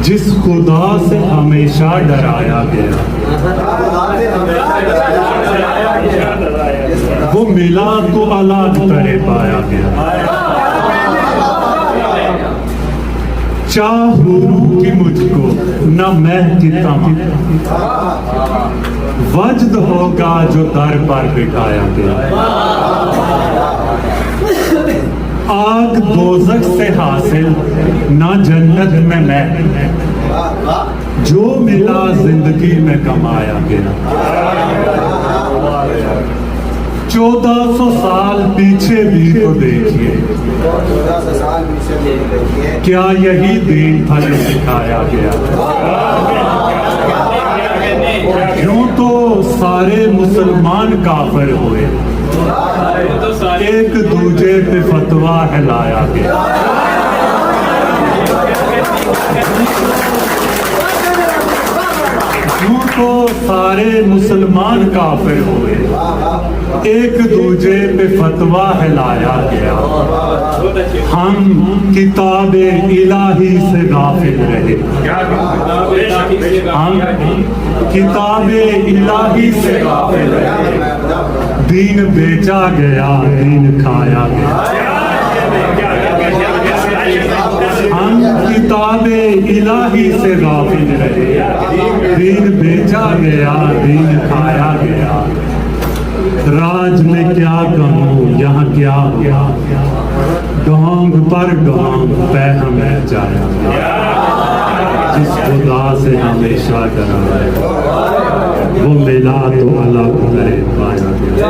جس خدا سے ہمیشہ ڈرایا گیا وہ ملا تو الگ طرح پایا گیا. چاہوں کہ مجھ کو نہ میں کی تمام وجد ہوگا جو در پر بٹھایا گیا. آگ دوزخ سے حاصل نہ جنت میں جو ملا زندگی میں کمایا گیا. 1400 سال پیچھے بھی تو دیکھیے کیا یہی دین پھل سکھایا گیا. یوں تو سارے مسلمان کافر ہوئے ایک دوجے پہ فتویٰ ہلایا گیا. یوں تو سارے مسلمان کافر ہوئے ایک دوجے پہ فتویٰ ہلایا گیا. ہم کتاب الہی سے غافل رہے ہم کتاب الہی سے غافل رہے. دین بیچا گیا دین کھایا گیا. ہم کتاب الہی سے غافل رہے دین بیچا گیا دین کھایا گیا. راج میں کیا کہوں یہاں کیا ہوا ڈونگ پر ڈونگ پہ ہمیں جایا گیا. جس خدا سے ہمیشہ ڈرایا وہ ملا تو الگ طرح پایا گیا.